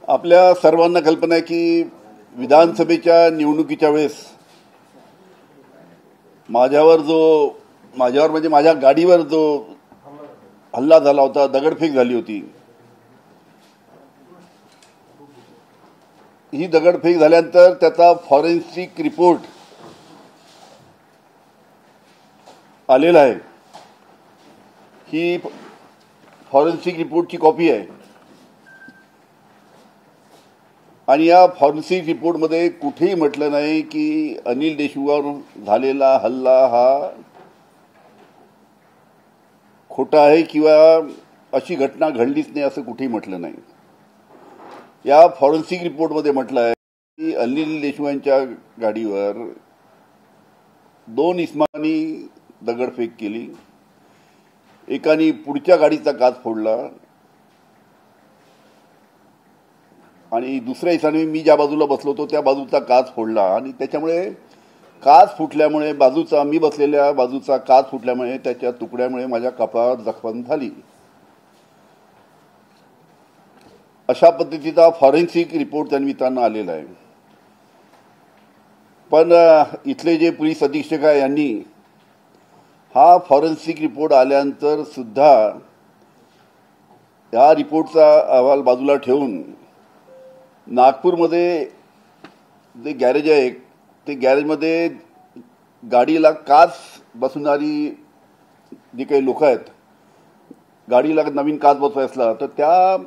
आपल्या सर्वांना कल्पना आहे की विधानसभेच्या निवडणुकीच्या वेळेस माझ्यावर म्हणजे माझ्या गाडीवर जो हल्ला झाला होता, दगडफेक झाली होती, ही दगडफेक झाल्यानंतर त्याचा फॉरेन्सिक रिपोर्ट आलेला आहे. ही फॉरेन्सिक रिपोर्टची कॉपी आहे आणि या फॉरेन्सिक रिपोर्टमध्ये कुठेही म्हटलं नाही की अनिल देशमुखावर झालेला हल्ला हा खोटा आहे किंवा अशी घटना घडलीच नाही असं कुठेही म्हटलं नाही. या फॉरेन्सिक रिपोर्टमध्ये म्हटलं आहे की अनिल देशमुखांच्या गाडीवर 2 इसमांनी दगडफेक केली. एकाने पुढच्या गाडीचा काच फोडला आणि दुसऱ्या इसमाने मी ज्या बाजूला बसलो होतो त्या बाजूचा काच फोडला आणि त्याच्यामुळे काच फुटल्यामुळे मी बसलेल्या बाजूचा काच फुटल्यामुळे त्याच्या तुकड्यामुळे माझ्या कपाळावर जखम झाली. अशा पद्धतीचा फॉरेन्सिक रिपोर्ट त्या निमित्तानं आलेला आहे. पण इथले जे पोलीस अधीक्षक आहे यांनी हा फॉरेन्सिक रिपोर्ट आल्यानंतर सुद्धा या रिपोर्टचा अहवाल बाजूला ठेवून नागपूरमध्ये जे गॅरेज आहे ते गॅरेजमध्ये गाडीला काच बसवणारी जी काही लोक आहेत, गाडीला नवीन काच बसवायचा असला तर त्या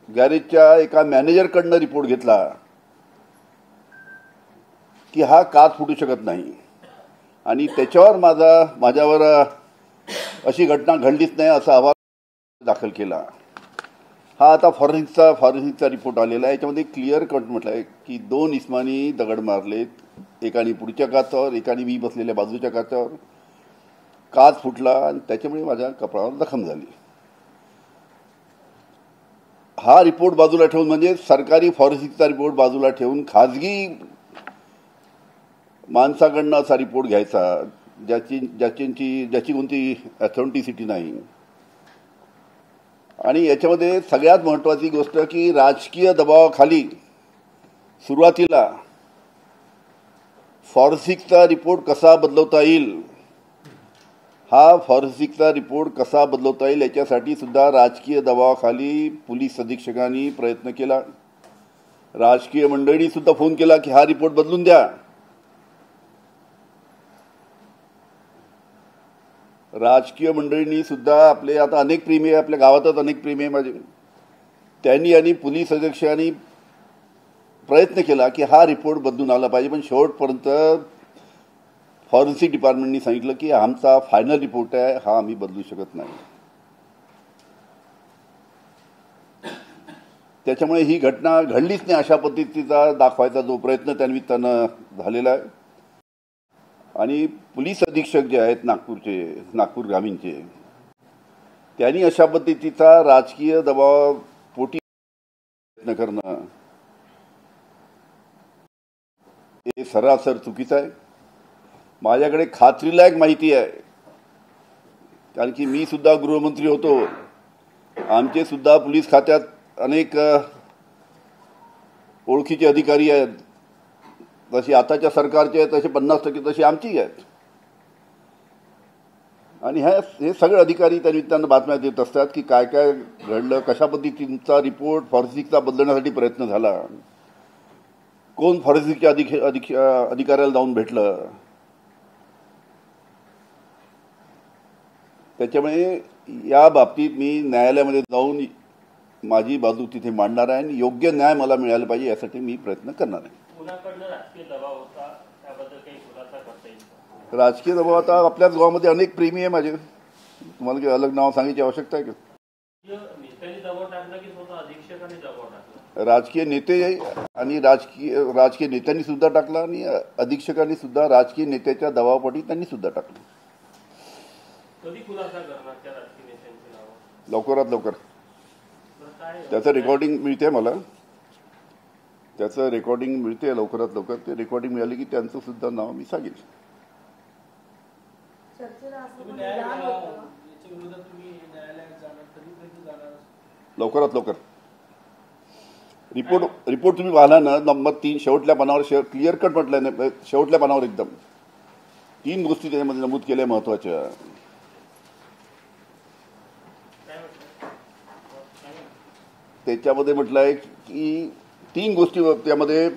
गॅरेजच्या एका मॅनेजरकडनं रिपोर्ट घेतला की हा काच फुटू शकत नाही आणि त्याच्यावर माझ्यावर अशी घटना घडलीच नाही असा अहवाल दाखल केला. हा आता फॉरेन्सिकचा रिपोर्ट आलेला आहे. याच्यामध्ये क्लिअर कट म्हटलं आहे की 2 इसमांनी दगड मारलेत. एकाने पुढच्या काचावर, एकाने मी बसलेल्या बाजूच्या काचावर. काच फुटला आणि त्याच्यामुळे माझ्या कपाळावर जखम झाली. हा रिपोर्ट बाजूला ठेवून म्हणजे सरकारी फॉरेन्सिकचा रिपोर्ट बाजूला ठेवून खाजगी माणसाकडनं असा रिपोर्ट घ्यायचा ज्याची कोणती अथॉरिटीसिटी नाही. आणि याच्यामध्ये सगळ्यात महत्त्वाची गोष्ट की राजकीय दबावाखाली सुरुवातीला फॉरेन्सिकचा रिपोर्ट कसा बदलवता येईल, हा फॉरेन्सिकचा रिपोर्ट कसा बदलवता येईल याच्यासाठी सुद्धा राजकीय दबावाखाली पोलीस अधीक्षकांनी प्रयत्न केला. राजकीय मंडळींनी सुद्धा फोन केला की हा रिपोर्ट बदलून द्या. राजकीय मंडळींनी सुद्धा आपले आता अनेक प्रेमी आहे, आपल्या गावातच अनेक प्रेमी आहे माझे, त्यांनी आणि पोलीस अधीक्षकांनी प्रयत्न केला की हा रिपोर्ट बदलून आला पाहिजे. पण शेवटपर्यंत फॉरेन्सिक डिपार्टमेंटनी सांगितलं की आमचा फायनल रिपोर्ट आहे, हा आम्ही बदलू शकत नाही. त्याच्यामुळे ही घटना घडलीच नाही अशा पद्धतीचा दाखवायचा जो प्रयत्न त्या निमित्तानं झालेला आहे. आणि पोलीस अधीक्षक जे आहेत नागपूर ग्रामीणचे, त्यांनी अशा पद्धतीचा राजकीय दबावापोटी प्रयत्न करणं हे सरासर चुकीचं आहे. माझ्याकडे खात्रीलायक माहिती आहे, कारण की मी सुद्धा गृहमंत्री होतो. आमचे सुद्धा पोलीस खात्यात अनेक ओळखीचे अधिकारी आहेत. तशी आताच्या सरकारचे आहेत तसे 50% तशी आमची आहेत. आणि हे सगळे अधिकारी त्या निमित्तानं बातम्या देत असतात की काय काय घडलं, कशा पद्धतीचा रिपोर्ट फॉरेन्सिकचा बदलण्यासाठी प्रयत्न झाला, कोण फॉरेन्सिकच्या अधिकाऱ्याला जाऊन भेटलं. त्याच्यामुळे या बाबतीत मी न्यायालयामध्ये जाऊन माझी बाजू तिथे मांडणार आहे आणि योग्य न्याय मला मिळाला पाहिजे यासाठी मी प्रयत्न करणार आहे. राजकीय दबाव आता आपल्याच गावामध्ये अनेक प्रेमी आहे माझे. तुम्हाला काही अलग नाव सांगायची आवश्यकता आहे का? राजकीय नेते आणि राजकीय नेत्यांनी सुद्धा टाकला आणि अधीक्षकांनी सुद्धा राजकीय नेत्याच्या दबावापोटी त्यांनी सुद्धा टाकलं. लवकरात लवकर त्याचं रेकॉर्डिंग मिळते मला, लवकरात लवकर. ते रेकॉर्डिंग मिळाली की त्यांचं सुद्धा नाव मी सांगेल. लवकरात लवकर रिपोर्ट तुम्ही पाहिला ना, नंबर 3 शेवटल्या पानावर क्लिअर कट म्हटलंय ना, शेवटल्या पानावर एकदम 3 गोष्टी त्याच्यामध्ये नमूद केल्या महत्वाच्या. त्याच्यामध्ये म्हटलंय की 3 गोष्टी त्यामध्ये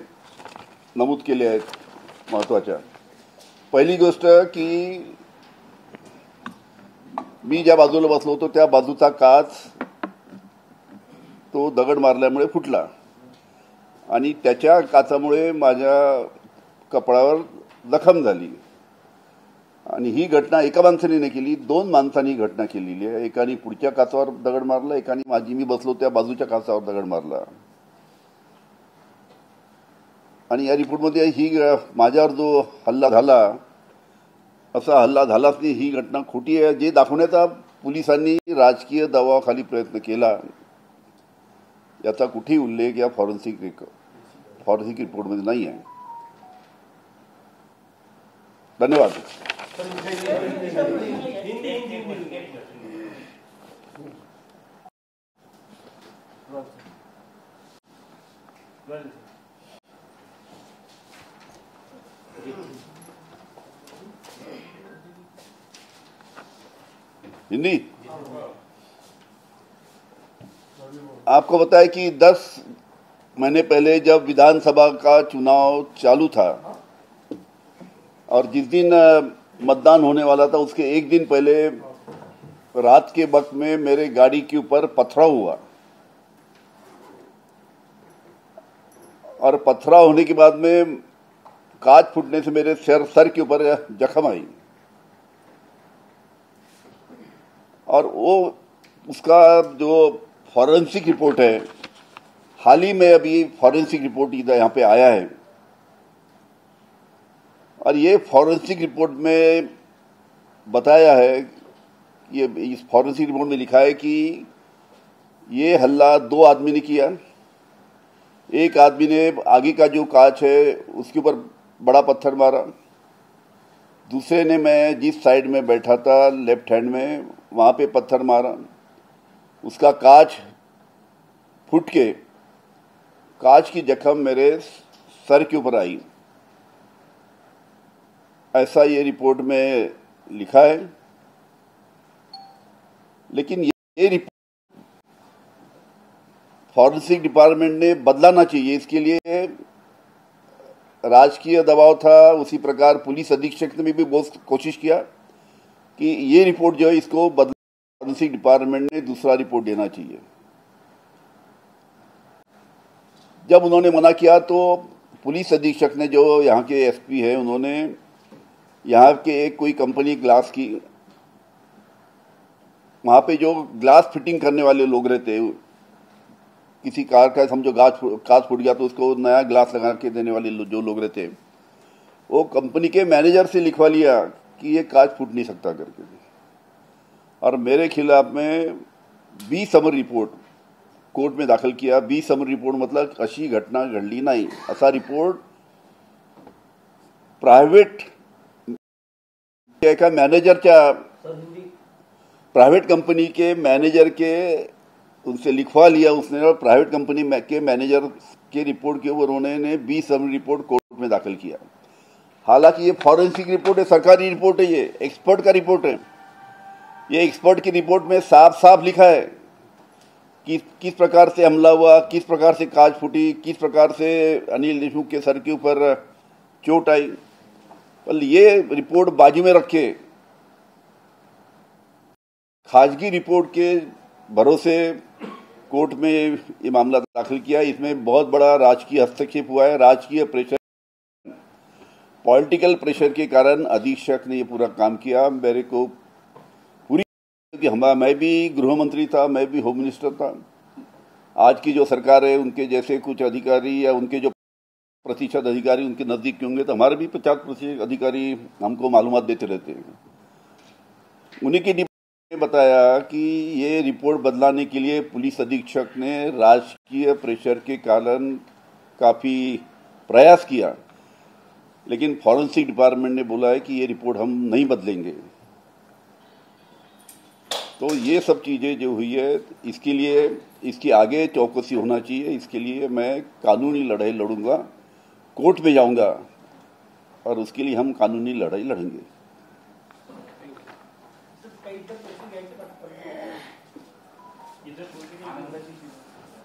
नमूद केल्या आहेत महत्वाच्या. पहिली गोष्ट की मी ज्या बाजूला बसलो होतो त्या बाजूचा काच तो दगड मारल्यामुळे फुटला आणि त्याच्या काचामुळे माझ्या कपाळावर जखम झाली. आणि ही घटना एका माणसाने नाही केली, 2 माणसांनी घटना केलेली आहे. एकाने पुढच्या काचावर दगड मारला, एकाने मी बसलो त्या बाजूच्या काचावर दगड मारला. आणि या रिपोर्टमध्ये ही माझ्यावर जो हल्ला झाला असा हल्ला झालाच नाही, ही घटना खोटी आहे जे दाखवण्याचा पोलिसांनी राजकीय दबावाखाली प्रयत्न केला याचा कुठेही उल्लेख या फॉरेन्सिक रिपोर्टमध्ये नाही आहे. धन्यवाद. हिंदी. आपको बताया कि 10 महीने पहले जब विधानसभा का चुनाव चालू था और जिस दिन मतदान होने वाला था उसके एक दिन पहले रात के वक्त में मेरे गाड़ी के ऊपर पथराव हुआ और पथराव होने के बाद में कांच फूटने से मेरे सर के ऊपर जख्म आई और वो उसका जो फॉरेंसिक रिपोर्ट है, हाल ही में अभी फॉरेंसिक रिपोर्ट यहाँ पे आया है और ये फॉरेंसिक रिपोर्ट में बताया है, ये इस फॉरेंसिक रिपोर्ट में लिखा है कि ये हल्ला 2 आदमी ने किया. एक आदमी ने आगे का जो कांच है उसके ऊपर बड़ा पत्थर मारा, दूसरे ने मैं जिस साइड में बैठा था लेफ्ट हैंड में वहाँ पे पत्थर मारा. उसका कांच फूट के कांच की जख्म मेरे सर के ऊपर आई, ऐसा ये रिपोर्ट में लिखा है. लेकिन ये रिपोर्ट फॉरेंसिक डिपार्टमेंट ने बदलाना चाहिए. इसके लिए राजकीय दबाव था. उसी प्रकार पुलिस अधीक्षक ने भी बहुत कोशिश किया कि ये रिपोर्ट जो है इसको बदला, फॉरेंसिक डिपार्टमेंट ने दूसरा रिपोर्ट देना चाहिए. जब उन्होंने मना किया तो पुलिस अधीक्षक ने, जो यहाँ के एसपी है, उन्होंने यहाँ के एक कोई कंपनी ग्लास की, वहाँ पे जो ग्लास फिटिंग करने वाले लोग रहते, किसी कार का समझो कांच फूट गया तो उसको नया ग्लास लगा के देने वाले जो लोग रहते, वो कंपनी के मैनेजर से लिखवा लिया कि ये कांच फूट नहीं सकता करके, और मेरे खिलाफ में 20 समर रिपोर्ट कोर्ट में दाखल किया. 20 समर रिपोर्ट मतलब अशी घटना घडली नाही असा रिपोर्ट प्रायव्हेट एका मॅनेजरच्या, प्राइवेट कंपनी के मैनेजर के उनसे लिखवा लिया उसने, और प्राइवेट कंपनी के मैनेजर के रिपोर्ट के ऊपर उन्होंने 20 समरी रिपोर्ट कोर्ट में दाखिल किया. हालांकि ये फॉरेंसिक रिपोर्ट है, सरकारी रिपोर्ट है, ये एक्सपर्ट का रिपोर्ट है. ये एक्सपर्ट की रिपोर्ट में साफ साफ लिखा है कि किस प्रकार से हमला हुआ, किस प्रकार से कांच फूटी, किस प्रकार से अनिल देशमुख के सर के ऊपर चोट आई. पर ये रिपोर्ट बाजू में रखे खाजगी रिपोर्ट के भरोसे कोर्ट में ये मामला दाखिल किया. इसमें बहुत बड़ा राजकीय हस्तक्षेप हुआ है. राजकीय प्रेशर, पॉलिटिकल प्रेशर के कारण अधीक्षक ने ये पूरा काम किया. मेरे को पूरी कि मैं भी गृह मंत्री था, मैं भी होम मिनिस्टर था. आज की जो सरकार है उनके जैसे कुछ अधिकारी या उनके जो प्रतिशत अधिकारी उनके नज़दीक होंगे तो हमारे भी 50% अधिकारी हमको मालूमात देते रहते हैं. उन्हीं की ने बताया कि ये रिपोर्ट बदलाने के लिए पुलिस अधीक्षक ने राजकीय प्रेशर के कारण काफ़ी प्रयास किया, लेकिन फॉरेंसिक डिपार्टमेंट ने बोला है कि ये रिपोर्ट हम नहीं बदलेंगे. तो ये सब चीज़ें जो हुई है इसके लिए इसकी आगे चौकसी होना चाहिए। इसके लिए मैं कानूनी लड़ाई लड़ूंगा, कोर्ट में जाऊंगा और उसके लिए हम कानूनी लड़ाई लड़ेंगे।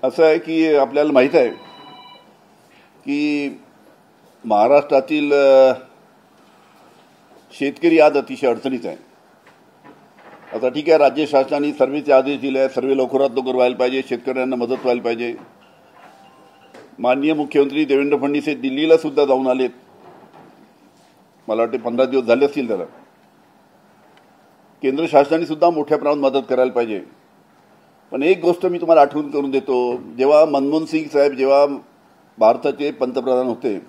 असं आहे की आपल्याला माहीत आहे की महाराष्ट्रातील शेतकरी आज अतिशय अडचणीत आहे। आता ठीक आहे, राज्य शासनाने सर्व्हेचे आदेश दिले आहे, सर्वे लवकरात लवकर व्हायला पाहिजे, शेतकऱ्यांना मदत व्हायला पाहिजे। माननीय मुख्यमंत्री देवेंद्र फडणवीस हे दिल्लीला सुद्धा जाऊन आलेत, मला वाटते 15 दिवस झाले असतील त्याला। केंद्र शासनाने सुद्धा मोठ्या प्रमाणात मदत करायला पाहिजे। पण एक गोष्ट मी तुम्हाला आठवण करून देतो, जेव्हा मनमोहन सिंग साहेब जेव्हा भारताचे पंतप्रधान होते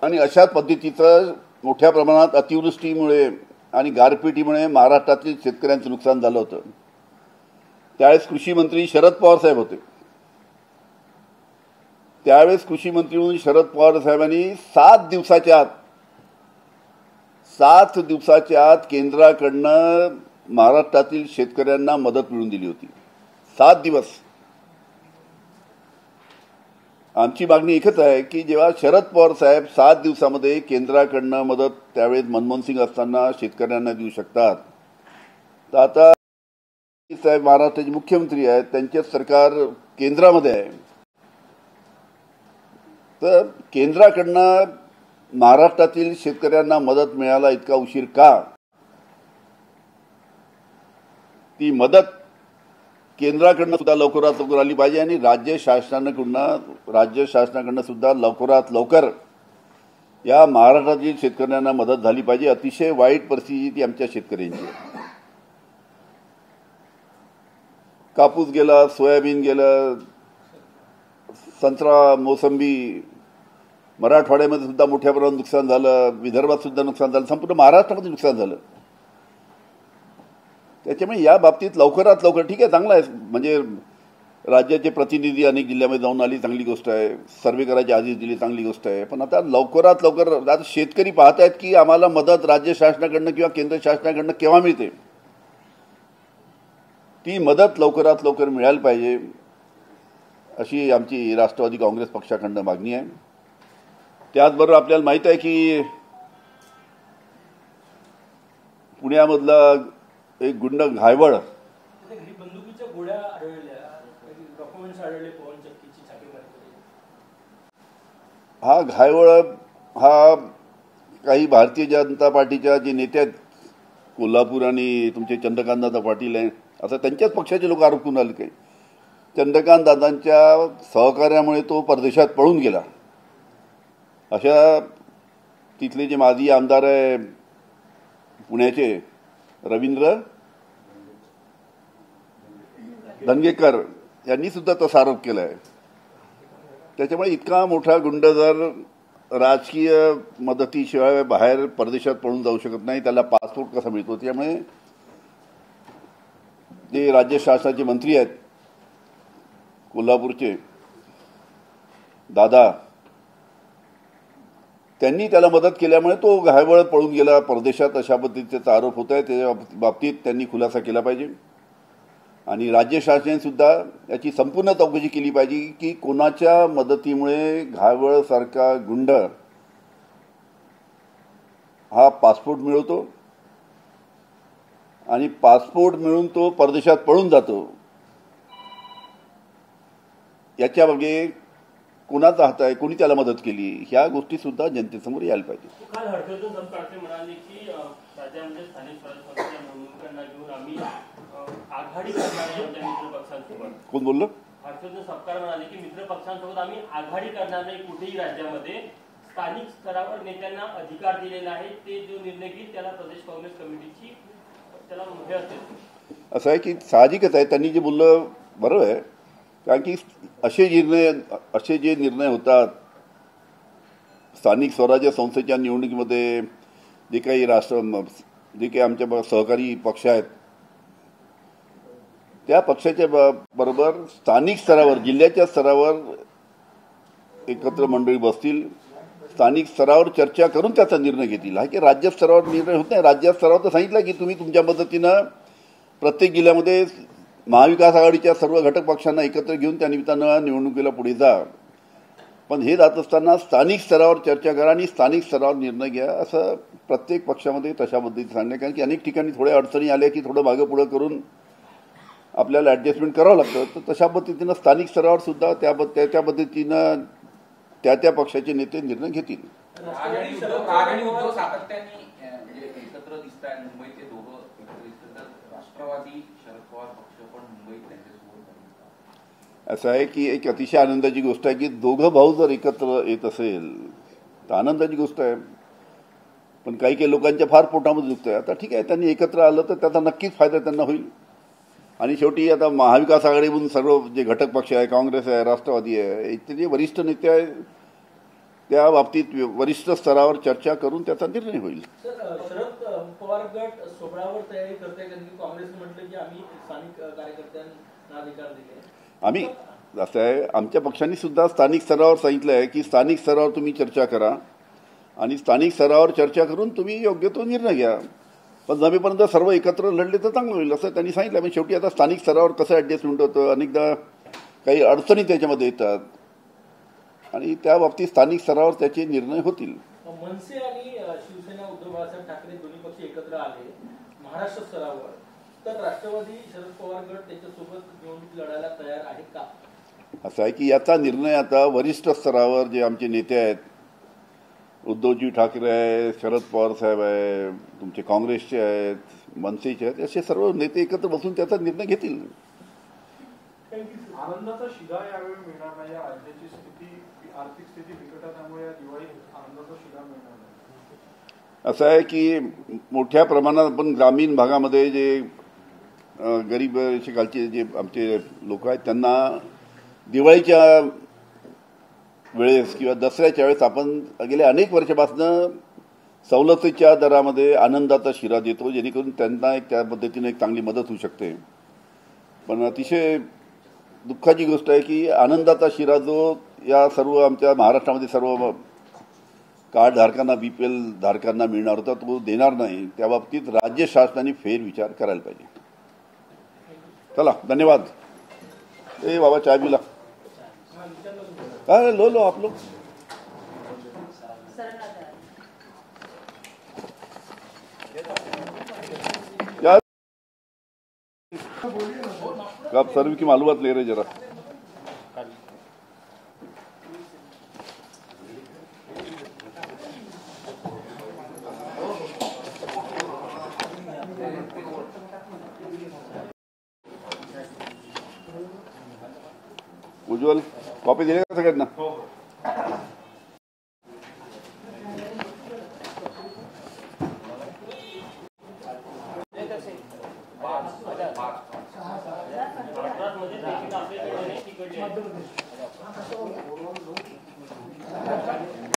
आणि अशा पद्धतीचं मोठ्या प्रमाणात अतिवृष्टीमुळे आणि गारपिटीमुळे महाराष्ट्रातील शेतकऱ्यांचं नुकसान झालं होतं, त्यावेळेस कृषी मंत्री शरद पवार साहेब होते। त्यावेळेस कृषी मंत्री म्हणून शरद पवार साहेबांनी 7 दिवसाच्या आत केंद्राकडनं महाराष्ट्रातील शेतकऱ्यांना मदत मिळवून दिली होती। 7 दिवस। आमची मागणी एकच आहे की जेव्हा शरद पवार साहेब 7 दिवसामध्ये केंद्राकडनं मदत त्यावेळेस मनमोहन सिंग असताना शेतकऱ्यांना देऊ शकतात, तर आता साहेब महाराष्ट्राचे मुख्यमंत्री आहेत, त्यांचे सरकार केंद्रामध्ये आहे, तर केंद्राकडनं महाराष्ट्रातील शेतकऱ्यांना मदत मिळायला इतका उशीर का? ती मदत केंद्राकडनं सुद्धा लवकरात लवकर आली पाहिजे आणि राज्य शासनाकडनं सुद्धा लवकरात लवकर या महाराष्ट्रातील शेतकऱ्यांना मदत झाली पाहिजे। अतिशय वाईट परिस्थिती आमच्या शेतकऱ्यांची आहे। कापूस गेला, सोयाबीन गेलं, संत्रा, मोसंबी, मराठवाड्यामध्ये सुद्धा मोठ्या प्रमाणात नुकसान झालं, विदर्भात सुद्धा नुकसान झालं, संपूर्ण महाराष्ट्रामध्ये नुकसान झालं। त्याच्यामुळे या बाबतीत लवकरात लवकर, ठीक आहे, चांगलं आहे, म्हणजे राज्याचे प्रतिनिधी अनेक जिल्ह्यामध्ये जाऊन आली, चांगली गोष्ट आहे, सर्वे करायची आदेश दिली, चांगली गोष्ट आहे, पण आता लवकरात लवकर आता शेतकरी पाहत आहेत की आम्हाला मदत राज्य शासनाकडनं किंवा केंद्र शासनाकडनं केव्हा मिळते, ती मदत लवकरात लवकर मिळायला पाहिजे अशी आमची राष्ट्रवादी काँग्रेस पक्षाकडनं मागणी आहे। त्याचबरोबर आपल्याला माहीत आहे की पुण्यामधला एक गुंड घायवळ, हा घायवळ हा काही भारतीय जनता पार्टीच्या जे नेते आहेत, कोल्हापूर आणि तुमचे चंद्रकांत दादा पाटील आहे, असं त्यांच्याच पक्षाचे लोक आरोप करून आले काही। चंद्रकांत दादांच्या सहकार्यामुळे तो परदेशात पळून गेला। अशा तिथले जे माजी आमदार आहे पुण्याचे रवींद्र धंगेकर यांनी सुद्धा तसा आरोप केला आहे। त्याच्यामुळे इतका मोठा गुंड जर राजकीय मदतीशिवाय बाहेर परदेशात पळून जाऊ शकत नाही, त्याला पासपोर्ट कसा मिळतो? त्यामुळे जे राज्य शासनाचे मंत्री आहेत कोल्हापूरचे दादा, त्यांनी त्याला मदत केल्यामुळे तो घायवळ पळून गेला परदेशात, अशा पद्धतीचा आरोप होत आहे। त्या बाबतीत त्यांनी खुलासा केला पाहिजे आणि राज्य शासनाने सुद्धा याची संपूर्ण चौकशी केली पाहिजे की कोणाच्या मदतीमुळे घायवळसारखा गुंड हा पासपोर्ट मिळवतो आणि पासपोर्ट मिळून तो परदेशात पळून जातो, याच्या मागे कोणाचा हात आहे, कोणी त्याला मदत केली, ह्या गोष्टी सुद्धा जनतेसमोर यायला पाहिजे। काल हर्षवर्धन सपकाळे म्हणाले की राज्यामध्ये स्थानिक स्वराज्य निवडणुकांना घेऊन आम्ही आघाडी करणार आहे आमच्या मित्र पक्षांसोबत। कोण बोललं? हर्षवर्धन सपकाळे म्हणाले की मित्र पक्षांसोबत आम्ही आघाडी करणार नाही कुठेही राज्यामध्ये, स्थानिक स्तरावर नेत्यांना अधिकार दिलेला आहे, ते जो निर्णय घेईल त्याला प्रदेश काँग्रेस कमिटीची त्याला हे असेल। असं आहे की साहजिकच आहे, त्यांनी जे बोललं बरोबर आहे, कारण की असे जे निर्णय होतात स्थानिक स्वराज्य संस्थेच्या निवडणुकीमध्ये, जे काही आमच्या सहकारी पक्ष आहेत त्या पक्षाच्या बरोबर स्थानिक स्तरावर, जिल्ह्याच्या स्तरावर एकत्र मंडळी बसतील, स्थानिक स्तरावर चर्चा करून त्याचा निर्णय घेतील। हा की राज्य स्तरावर निर्णय होत नाही। राज्य स्तरावर तर सांगितलं की तुम्ही तुमच्या मदतीनं प्रत्येक जिल्ह्यामध्ये महाविकास आघाडीच्या सर्व घटक पक्षांना एकत्र घेऊन त्या निमित्तानं निवडणुकीला पुढे जा, पण हे जात असताना स्थानिक स्तरावर चर्चा करा आणि स्थानिक स्तरावर निर्णय घ्या, असं प्रत्येक पक्षामध्ये तशा पद्धतीने सांगणे. कारण की अनेक ठिकाणी थोड्या अडचणी आल्या की थोडं मागं पुढं करून आपल्याला ॲडजस्टमेंट करावं लागतं. तर तशा पद्धतीनं स्थानिक स्तरावर सुद्धा त्या पद्धतीनं त्या पक्षाचे नेते निर्णय घेतील. उद्धव सातत्याने म्हणजे एकत्र दिसत आहे मुंबईत ते दोघं एकत्र दिसतात, तर राष्ट्रवादी शरद पवार पक्ष पण मुंबईत त्यांच्यासोबत असं आहे की एक अतिशय आनंदाची गोष्ट आहे की दोघं भाऊ जर एकत्र येत असेल तर आनंदाची गोष्ट आहे. पण काही काही लोकांच्या फार पोटामध्ये दुखत आहे. आता ठीक आहे, त्यांनी एकत्र आलं तर त्याचा नक्कीच फायदा त्यांना होईल. आणि शेवटी आता महाविकास आघाडीमधून सर्व जे घटक पक्ष आहे, काँग्रेस आहे, राष्ट्रवादी आहे, इथे जे वरिष्ठ नेते आहेत त्या बाबतीत वरिष्ठ स्तरावर चर्चा करून त्याचा निर्णय होईल. शरद पवार गट सोहळ्यावर तयारी करते, कारण की काँग्रेसने म्हटलं की आम्ही स्थानिक कार्यकर्त्यांना अधिकार दिले. आम्ही असं आहे, आमच्या पक्षांनी सुद्धा स्थानिक स्तरावर सांगितलं आहे की स्थानिक स्तरावर तुम्ही चर्चा करा आणि स्थानिक स्तरावर चर्चा करून तुम्ही योग्य तो निर्णय घ्या. पण जमेपर्यंत सर्व एकत्र लढले तर चांगलं होईल असं त्यांनी सांगितलं. पण शेवटी आता स्थानिक स्तरावर कसं ॲडजस्टमेंट होतं, अनेकदा काही अडचणी त्याच्यामध्ये येतात आणि त्या बाबतीत स्थानिक स्तरावर त्याचे निर्णय होतील. मनसे आणि शिवसेना उद्धव बाळासाहेब ठाकरे दोन्ही पक्ष एकत्र आले महाराष्ट्र स्तरावर, तर राष्ट्रवादी शरद पवार गट त्याच्यासोबत निवडणूक लढायला तयार आहे का? असं आहे की याचा निर्णय आता वरिष्ठ स्तरावर जे आमचे नेते आहेत, उद्धवजी ठाकरे आहे, शरद पवार साहेब आहे, तुमचे काँग्रेसचे आहेत, मनसेचे आहेत, असे सर्व नेते एकत्र बसून त्याचा निर्णय घेतील. आनंदाचा शिधा यावेळी मिळणार नाही. राज्याची स्थिती, आर्थिक स्थिती बिकट आहे, त्यामुळे या दिवाळीत आनंदाचा शिधा मिळणार नाही. असं आहे की मोठ्या प्रमाणात आपण ग्रामीण भागामध्ये जे गरीब खालचे जे आमचे लोक आहेत त्यांना दिवाळीच्या वेळेस किंवा दसऱ्याच्या वेळेस आपण गेल्या अनेक वर्षापासून सवलतीच्या दरामध्ये आनंदाचा शिरा देतो, जेणेकरून त्यांना एक त्या पद्धतीने एक चांगली मदत होऊ शकते. पण अतिशय दुःखाची गोष्ट आहे की आनंदाचा शिरा जो या सर्व आमच्या महाराष्ट्रामध्ये सर्व कार्ड धारकांना, BPL धारकांना मिळणार होता तो देणार नाही. त्या बाबतीत राज्य शासनाने फेरविचार करायला पाहिजे. चला, धन्यवाद. ए बाबा चाय पिला. लो लो आप लोग. आप सर्व की मालूमात ले रहे जरा. उज्ज्वल कॉपी दिले का सगळ्यांना?